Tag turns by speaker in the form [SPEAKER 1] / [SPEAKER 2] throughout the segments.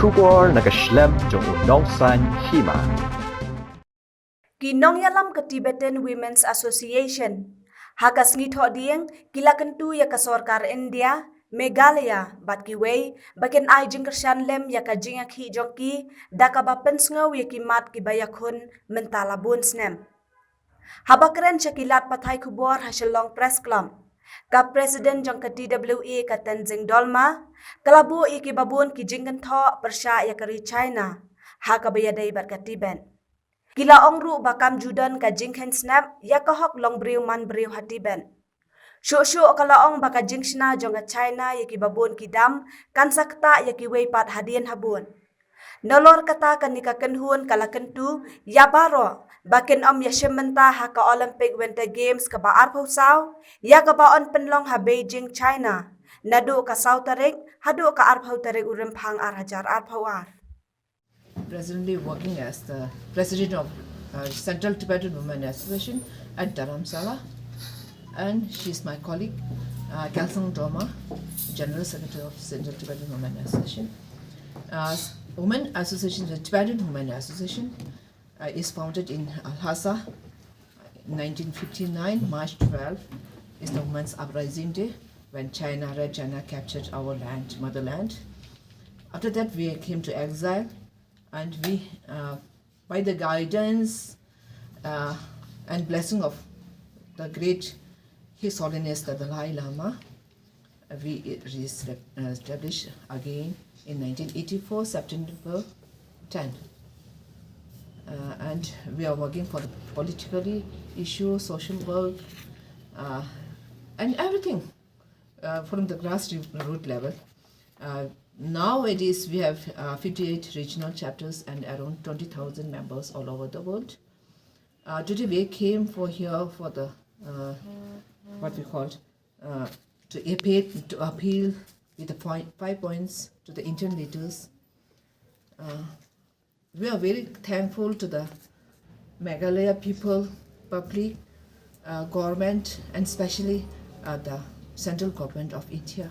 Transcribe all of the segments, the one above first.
[SPEAKER 1] Kubor nakaslem jong udongsan hima.
[SPEAKER 2] Kinong yalam ke Tibetan Women's Association. Hakas ngitho dieng kilakentu ya ka sorkar India, Meghalaya, Batkiwei, bakin ai jingkershan lem ya ka jingak hi jongki, daka bapen sngaw ya kimat kibayakun mentala bun snem. Habakren cakilat pathai kubor hasilong press club. Ka Presiden jong ka TWA ka Tenzing Dolma, kalabu iki babun ki jingken tho persya ya kari China, ha kabayadai barka Tibet. Kila ongru bakam judan ka jingken snap ya kahok long briu man briu hatiben. Shu kala ong baka jingshna jonga China ya ki babun kidam kan sakta ya ki weipat hadian habun. Nolor kata kanika kenhun kala kentu ya baro bakin om ya shementa ha ka Olympic Winter Games ka ba arpau saw ya ka ba on penlong ha Beijing China. Nadu ka saw tarik hadu ka arpau tarik urimpang hajar arpau ar.
[SPEAKER 3] Presently working as the president of Central Tibetan Women Association at Dharamsala, and she's my colleague, Kelsang Dorma, General Secretary of Central Tibetan Women Association. Women Association, the Tibetan Women Association, is founded in Lhasa, 1959. March 12 is the Women's Uprising Day when Red China captured our land, motherland. After that, we came to exile. And we, by the guidance and blessing of the great His Holiness the Dalai Lama, we established again in 1984, September 10. And we are working for the political issues, social work, and everything from the grassroots level. Nowadays, we have 58 regional chapters and around 20,000 members all over the world. Today, we came here for the what we called to appeal with the 5 points to the Indian leaders. We are very thankful to the Meghalaya people, public, government, and especially the central government of India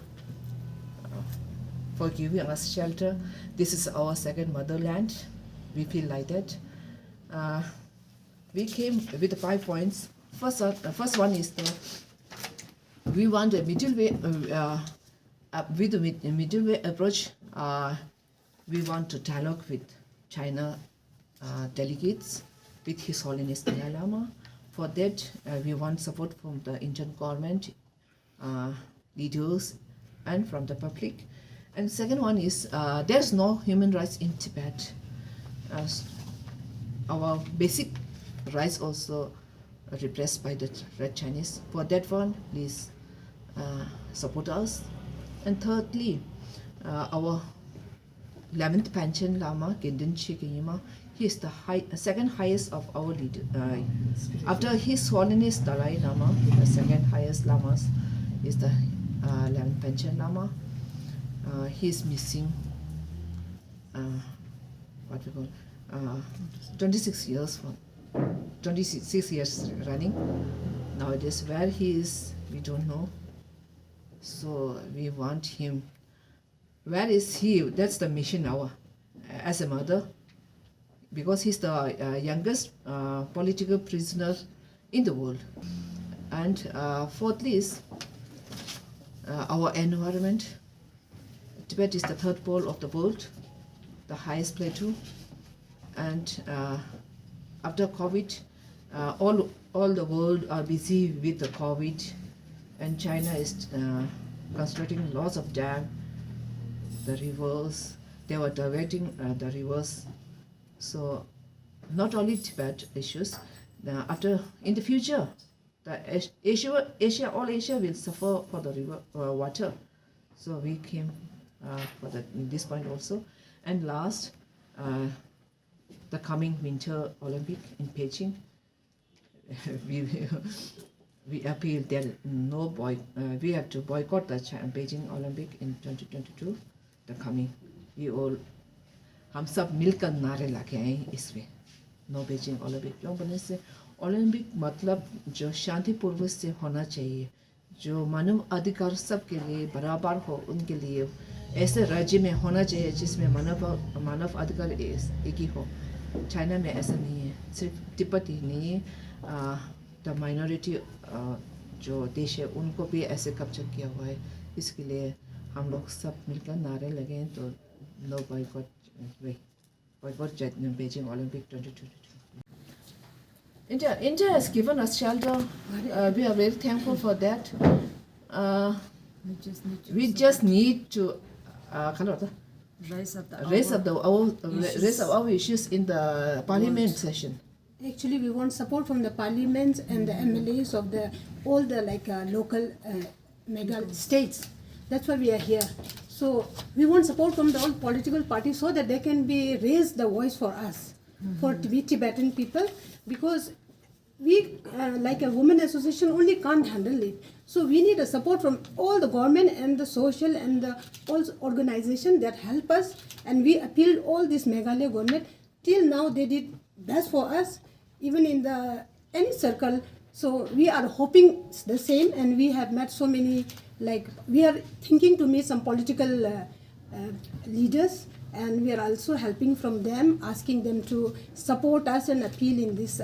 [SPEAKER 3] for giving us shelter. This is our second motherland. We feel like that. We came with the 5 points. First one is we want a middle way. With the middle way approach, we want to dialogue with China delegates, with His Holiness Dalai Lama. For that, we want support from the Indian government, leaders, and from the public. And second one is there's no human rights in Tibet. Our basic rights also repressed by the Red Chinese. For that one, please support us. And thirdly, our 11th Panchen Lama, Gendin Shikiyama, he is the second highest of our leader. After His Holiness Dalai Lama, the second highest Lamas is the 11th Panchen Lama. He is missing 26 years running. Nowadays, where he is, we don't know. So we want him. Where is he? That's the mission now, as a mother, because he's the youngest political prisoner in the world. And fourthly is our environment. Tibet is the third pole of the world, the highest plateau, and after COVID, all the world are busy with the COVID, and China is constructing lots of dams, the rivers. They were diverting the rivers. So, not only Tibet issues. In the future, all Asia will suffer for the river water. So we came for this point also. And last, the coming Winter Olympic in Beijing. We appeal that we have to boycott the Beijing Olympic in 2022. The coming, हम सब मिलकर नारे लाके आए इसमें no Beijing Olympic क्यों बने से ओलंपिक मतलब जो शांतिपूर्वक से होना चाहिए, जो मानव अधिकार सबके लिए बराबर हो, उनके लिए ऐसे राज्य में होना चाहिए जिसमें मानव अधिकार एक ही हो। चाइना में ऐसा नहीं है, सिर्फ तिब्बत ही नहीं है, द माइनॉरिटी जो देश है उनको भी ऐसे कब्जा किया हुआ है। इसके लिए हम लोग सब मिलकर नारे लगे तो no boycott Beijing Olympic 2022. India has given us shelter. We are very thankful for that. We just need to raise up our issues in the parliament session.
[SPEAKER 4] Actually, we want support from the parliaments and the MLAs of all the local mega states. That's why we are here. So we want support from all political parties so that they can raise the voice for us, for we Tibetan people, because we like a women association only can't handle it. So we need a support from all the government and the social and the all organization that help us. And we appealed all this Meghalaya government. Till now they did best for us, even in any circle. So we are hoping the same, and we have met so many. We are thinking to meet some political leaders, and we are also helping from them, asking them to support us and appeal in this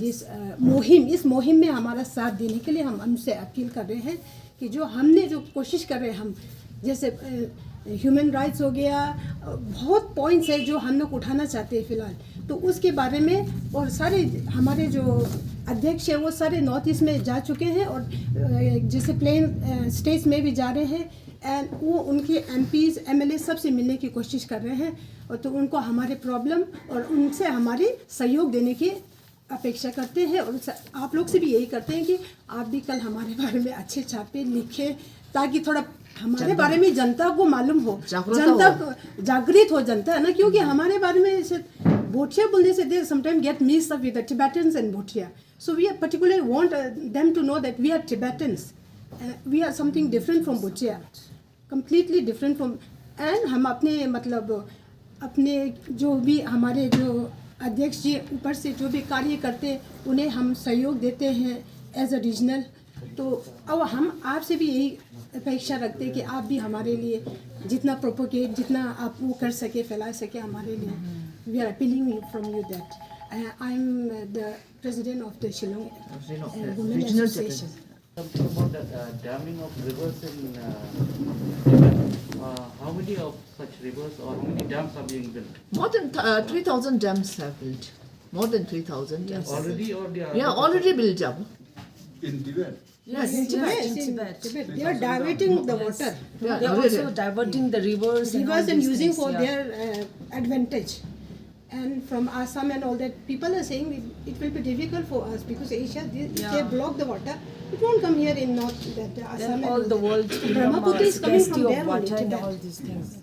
[SPEAKER 4] this मुहिम। इस मुहिम में हमारा साथ देने के लिए हम उनसे अपील कर रहे हैं कि जो हमने जो कोशिश कर रहे हैं, हम जैसे ह्यूमन राइट्स हो गया, बहुत पॉइंट्स है जो हम लोग उठाना चाहते हैं फ़िलहाल, तो उसके बारे में, और सारे हमारे जो अध्यक्ष है वो सारे नॉर्थ ईस्ट में जा चुके हैं और जैसे प्लेन स्टेट्स में भी जा रहे हैं, एंड वो उनके एमपीज़ एमएलए सबसे मिलने की कोशिश कर रहे हैं, और तो उनको हमारे प्रॉब्लम और उनसे हमारी सहयोग देने की अपेक्षा करते हैं। और आप लोग से भी यही करते हैं कि आप भी कल हमारे बारे में अच्छे छापे लिखें, ताकि थोड़ा हमारे बारे में जनता को मालूम हो, जनता जागृत हो जनता, है ना, क्योंकि हमारे बारे में भोटिया बोलने से they sometime get mixed up with the Tibetans and Bhotia. So we particularly want them to know that we are Tibetans, we are something different from Bhotia, completely different from, and हम अपने अपने जो भी हमारे जो अध्यक्ष जी ऊपर से जो भी कार्य करते उन्हें हम सहयोग देते हैं एज अ रीजनल। तो अब हम आपसे भी यही अपेक्षा रखते हैं कि आप भी हमारे लिए जितना प्रोपोगेट, जितना आप वो कर सके, फैला सके हमारे लिए। We are appealing from you that. I am the president of the Shillong women association.
[SPEAKER 5] About the damming of rivers in Tibet, how many of such rivers or how many dams are being built?
[SPEAKER 3] More than 3,000 dams have built. More than 3,000 dams.
[SPEAKER 5] Already, or they are?
[SPEAKER 3] Yeah, already built up.
[SPEAKER 6] In Tibet?
[SPEAKER 3] Yes.
[SPEAKER 4] In Tibet. They are diverting the water.
[SPEAKER 3] Yeah,
[SPEAKER 7] They are also diverting the rivers and
[SPEAKER 4] Using
[SPEAKER 7] things,
[SPEAKER 4] for
[SPEAKER 7] yeah.
[SPEAKER 4] their advantage. And from Assam and all that, people are saying it will be difficult for us because Asia, if they block the water, it won't come here in North, that Assam
[SPEAKER 7] Then
[SPEAKER 4] and
[SPEAKER 7] all the
[SPEAKER 4] that.
[SPEAKER 7] world
[SPEAKER 4] Brahmaputra is coming from
[SPEAKER 7] scarcity
[SPEAKER 4] there
[SPEAKER 7] of
[SPEAKER 4] only,
[SPEAKER 7] water and
[SPEAKER 4] Tibet.
[SPEAKER 7] all these things.